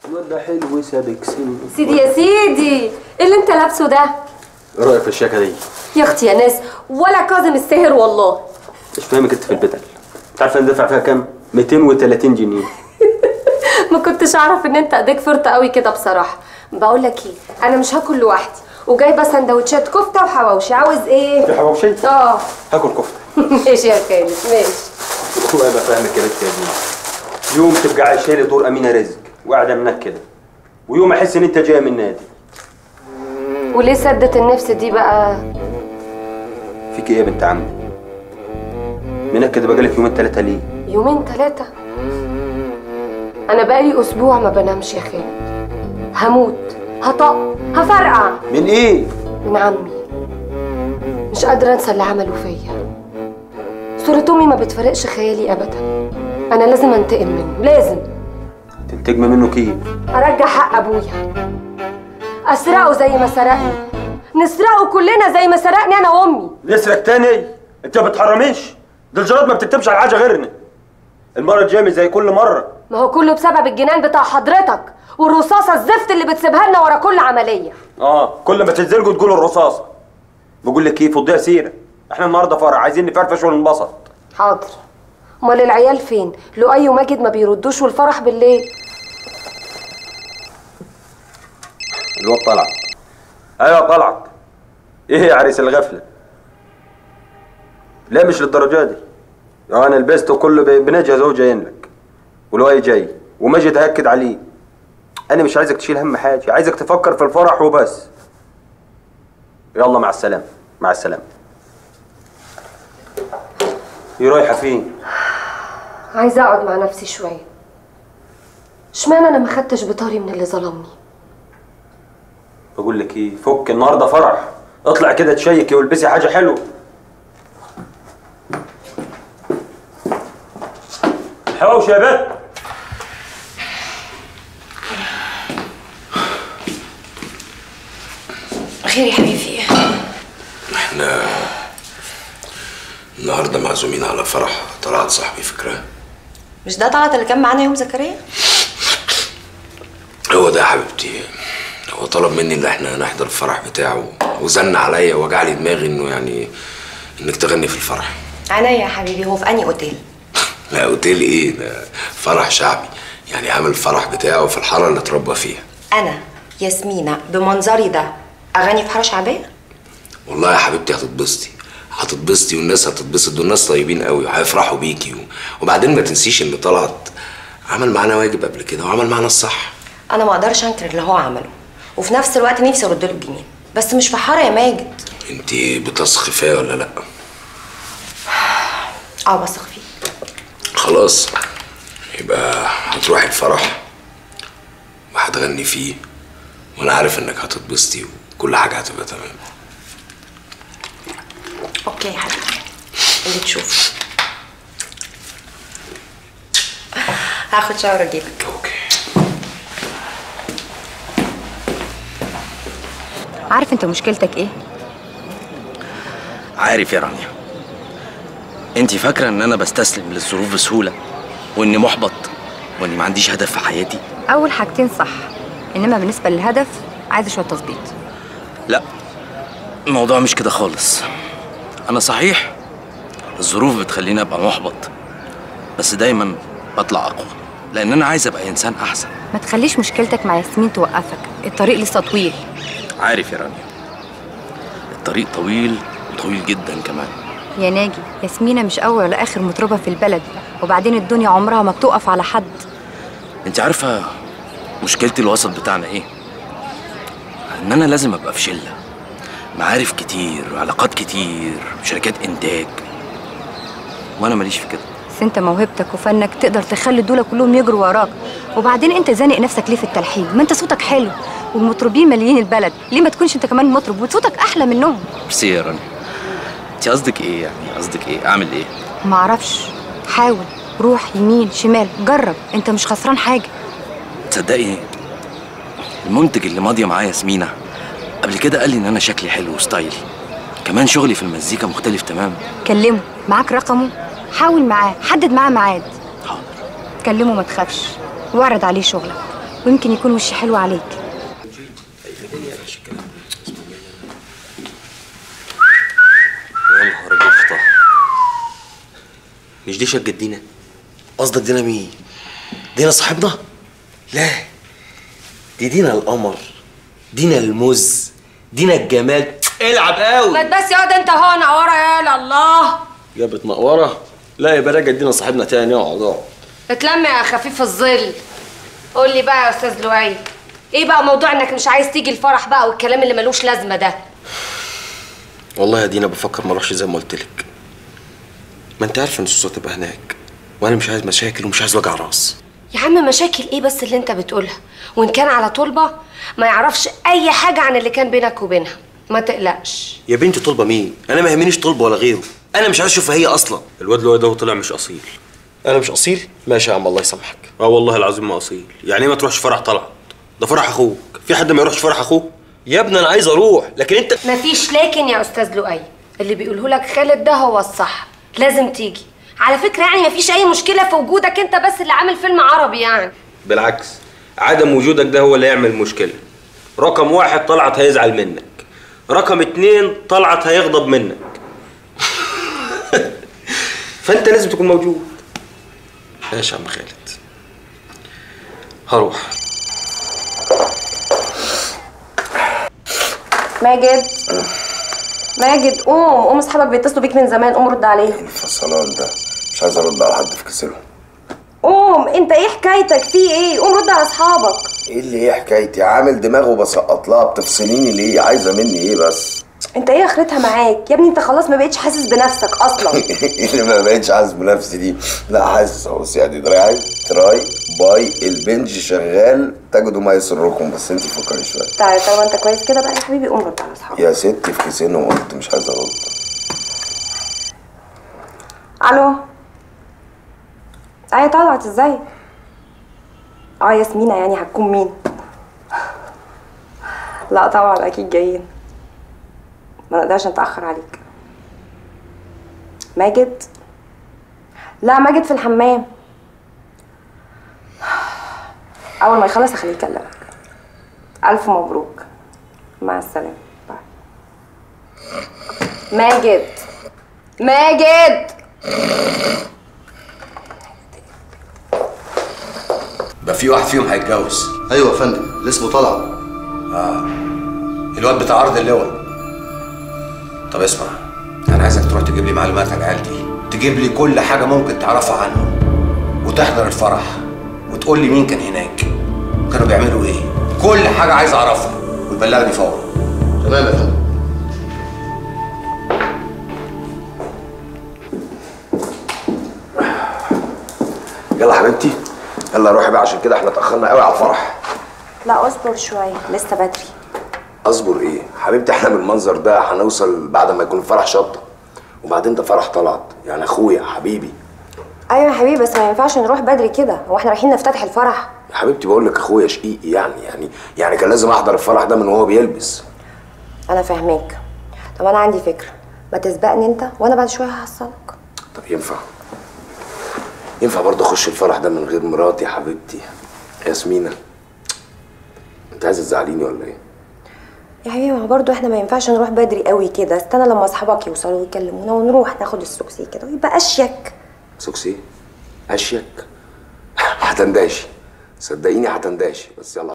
الواد ده حلو سابك سن. سيدي يا سيدي، ايه اللي انت لابسه ده؟ ايه رايك في الشياكه دي؟ يا اختي يا ناس، ولا كاظم الساهر والله. مش فاهمك انت في البدل. انت عارفه انا دافع فيها كام؟ 230 جنيه. ما كنتش اعرف ان انت ايديك فرطه قوي كده بصراحه. بقول لك ايه، انا مش هاكل لوحدي وجايبه سندوتشات كفته وحواوشي. عاوز ايه؟ في حواوشي؟ اه هاكل كفته. ماشي يا خالد ماشي. والله ما فاهمك يا بنت يا ابني. يوم تبقى عايشه لي دور امينه رزق وقاعده منك كده، ويوم احس ان انت جايه من النادي. وليه سدت النفس دي بقى؟ فيك ايه يا بنت عمي؟ منك كده بقالك يومين ثلاثه ليه؟ يومين ثلاثه؟ انا بقالي اسبوع ما بنامش يا خالد. هموت، هطق، هفرقع. من ايه؟ من عمي. مش قادره انسى اللي عمله فيا. صورة امي ما بتفرقش خيالي ابدا. انا لازم انتقم منه، لازم. تنتجم منه كيف؟ ارجع حق ابويا، اسرقه زي ما سرقني، نسرقه كلنا زي ما سرقني انا وامي. نسرق تاني؟ انت ما بتحرميش؟ ده الجراد ما بتكتبش على حاجه غيرنا. المره الجايه زي كل مره. ما هو كله بسبب الجنان بتاع حضرتك والرصاصه الزفت اللي بتسيبها لنا ورا كل عمليه. كل ما تتزرجوا تقولوا الرصاصه. بقول لك ايه، فضيها سيره. احنا النهارده فرح، عايزين نفرفش وننبسط. حاضر. امال العيال فين؟ لؤي وماجد ما بيردوش والفرح بالليل. الواد طلعت. ايوه طلعت. ايه يا عريس الغفله؟ لا مش للدرجه دي. انا لبست وكله بنجهز اهو جايين لك. ولؤي جاي وماجد هاكد عليه. انا مش عايزك تشيل هم حاجه، عايزك تفكر في الفرح وبس. يلا مع السلامه. مع السلامه. ايه رايحه فين؟ عايزه اقعد مع نفسي شويه. اشمعنى انا ما خدتش بطاري من اللي ظلمني؟ بقول لك ايه، فك النهارده فرح. اطلع كده تشيكي والبسي حاجه حلوه. حواوشي يا بت. خير يا حبيبي. احنا النهارده معزومين على فرح طلعت صاحبي، فكرة؟ مش ده طلعت اللي كان معانا يوم زكريا؟ هو ده يا حبيبتي. هو طلب مني ان احنا نحضر الفرح بتاعه، وزن عليا ووجع لي دماغي انه يعني انك تغني في الفرح. عينيا يا حبيبي. هو في انهي اوتيل؟ لا اوتيل ايه ده، فرح شعبي. يعني عامل الفرح بتاعه في الحاره اللي اتربى فيها. انا ياسمينة بمنظري ده اغني في حاره شعبيه؟ والله يا حبيبتي هتتبسطي، هتتبسطي والناس هتتبسط، دول ناس طيبين قوي وهيفرحوا بيكي وبعدين ما تنسيش ان طلعت عمل معانا واجب قبل كده وعمل معانا الصح. انا ما اقدرش انكر اللي هو عمله، وفي نفس الوقت نفسي ارد له الجميل، بس مش في حاره يا ماجد. انت بتثقي فيا ولا لا؟ بثق فيه. خلاص يبقى هتروحي الفرح وهتغني فيه، وانا عارف انك هتتبسطي وكل حاجه هتبقى تمام. اوكي يا حبيبي، اللي تشوفه. هاخد شاور اجيلك. اوكي. عارف انت مشكلتك ايه؟ عارف يا رانيا. انت فاكره ان انا بستسلم للظروف بسهوله، واني محبط، واني ما عنديش هدف في حياتي؟ اول حاجتين صح، انما بالنسبه للهدف عايز شويه تظبيط. لا، الموضوع مش كده خالص. انا صحيح الظروف بتخليني ابقى محبط، بس دايما بطلع اقوى، لان انا عايز ابقى انسان احسن. ما تخليش مشكلتك مع ياسمين توقفك، الطريق لسه طويل. عارف يا رانيا، الطريق طويل وطويل جدا كمان. يا ناجي، ياسمينة مش اول ولا اخر مطربه في البلد، وبعدين الدنيا عمرها ما بتقف على حد. انت عارفه مشكلتي الوسط بتاعنا ايه؟ ان انا لازم ابقى في شله، معارف كتير وعلاقات كتير وشركات انتاج، وانا ماليش في كده. بس انت موهبتك وفنك تقدر تخلي دول كلهم يجروا وراك. وبعدين انت زانق نفسك ليه في التلحين؟ ما انت صوتك حلو والمطربين ماليين البلد، ليه ما تكونش انت كمان مطرب وصوتك احلى منهم؟ ميرسي يا رانيا. انت قصدك ايه يعني؟ قصدك ايه؟ اعمل ايه؟ معرفش، حاول، روح يمين شمال، جرب، انت مش خسران حاجه. تصدقي المنتج اللي ماضيه معايا ياسمينة قبل كده قال لي ان انا شكلي حلو وستايلي، كمان شغلي في المزيكا مختلف تماما. كلمه، معاك رقمه، حاول معاه، حدد معاه ميعاد. حاضر. كلمه ما تخافش، واعرض عليه شغلك. ويمكن يكون وشي حلو عليك. يا نهار قفطة، مش دي شقة دينا؟ قصدك دينا مين؟ دينا صاحبنا؟ لا، دي دينا القمر، دينا المز، دينا الجمال. العب قوي. ما بس يقعد انت هو نقوره يا الله. جابت نقوره؟ لا يبقى راجع دينا صاحبنا تاني. اقعد اتلم يا خفيف الظل. قول لي بقى يا استاذ لؤي، ايه بقى موضوع انك مش عايز تيجي الفرح بقى والكلام اللي ملوش لازمه ده؟ والله يا دينا بفكر ما اروحش زي ما قلت لك. ما انت عارفه ان سوسه تبقى هناك، وانا مش عايز مشاكل ومش عايز وجع راس. يا عم مشاكل ايه بس اللي انت بتقولها؟ وان كان على طلبه ما يعرفش اي حاجه عن اللي كان بينك وبينها، ما تقلقش. يا بنتي طلبه مين؟ انا ما يهمنيش طلبه ولا غيره، انا مش عايز اشوفها هي اصلا. الواد لؤي ده طلع مش اصيل. انا مش اصيل؟ ماشي يا عم الله يسامحك. والله العظيم ما اصيل. يعني ايه ما تروحش فرح طلعت؟ ده فرح اخوك، في حد ما يروحش فرح اخوه؟ يا ابني انا عايز اروح، لكن انت مفيش لكن يا استاذ لؤي، اللي بيقوله لك خالد ده هو الصح، لازم تيجي. على فكره يعني مفيش اي مشكله في وجودك، انت بس اللي عامل فيلم عربي يعني. بالعكس، عدم وجودك ده هو اللي يعمل مشكله. رقم 1 طلعت هيزعل منك، رقم 2 طلعت هيغضب منك. فانت لازم تكون موجود. ماشي يا عم خالد، هروح. ماجد ماجد قوم اصحابك بيتصلوا بيك من زمان، قوم رد عليهم. الفصلان ده مش عايز ارد على حد في كسلهم. قوم، انت ايه حكايتك؟ في ايه؟ قوم رد على اصحابك. ايه اللي ايه حكايتي؟ عامل دماغ وبسقط لها، بتفصليني ليه؟ عايزه مني ايه بس؟ انت ايه اخرتها معاك يا ابني؟ انت خلاص ما بقتش حاسس بنفسك اصلا. ايه اللي ما بقتش حاسس بنفسي دي؟ لا حاسس اهو سيادي. دراعي تراي باي البنج شغال، تجدوا ما يسركم، بس انت فكري شويه. تعالى طالما انت كويس كده بقى يا حبيبي قوم رد على اصحابك. يا ستي في كيسين وقلت مش عايز ارد. الو. ايه طلعت ازاي؟ ياسمينة يعني هتكون مين؟ لا طبعا اكيد جايين، ما نقدرش نتأخر عليك. ماجد؟ لا ماجد في الحمام، اول ما يخلص هخليه يكلمك. الف مبروك، مع السلامة، باي. ماجد ماجد بقى في واحد فيهم هيتجوز. ايوه يا فندم، اللي اسمه طلعت. الواد بتاع عرض اللواء. طب اسمع، انا عايزك تروح تجيب لي معلومات عن العيال دي، تجيب لي كل حاجه ممكن تعرفها عنهم، وتحضر الفرح وتقول لي مين كان هناك وكانوا بيعملوا ايه، كل حاجه عايز اعرفها، وتبلغني فورا. تمام يا فندم. يلا حبيبتي، يلا روحي بقى عشان كده احنا اتاخرنا قوي على الفرح. لا اصبر شوية لسه بدري. اصبر ايه حبيبتي؟ احنا بالمنظر ده هنوصل بعد ما يكون الفرح شطه، وبعدين ده فرح طلعت يعني اخويا حبيبي. ايوه يا حبيبي بس ما ينفعش نروح بدري كده، هو احنا رايحين نفتتح الفرح؟ يا حبيبتي بقول لك اخويا شقيقي، يعني كان لازم احضر الفرح ده من وهو بيلبس. انا فاهماك. طب انا عندي فكره، ما تسبقني انت وانا بعد شويه هحصلك. طب ينفع برضه اخش الفرح ده من غير مراتي يا حبيبتي ياسمينة؟ انت عايزه تزعليني ولا ايه؟ يا حبيبي ما برضه احنا ما ينفعش نروح بدري قوي كده، استنى لما اصحابك يوصلوا ويكلمونا ونروح ناخد السوكسي كده ويبقى اشيك. سوكسي؟ اشيك؟ هتنداشي، صدقيني هتنداشي، بس يلا.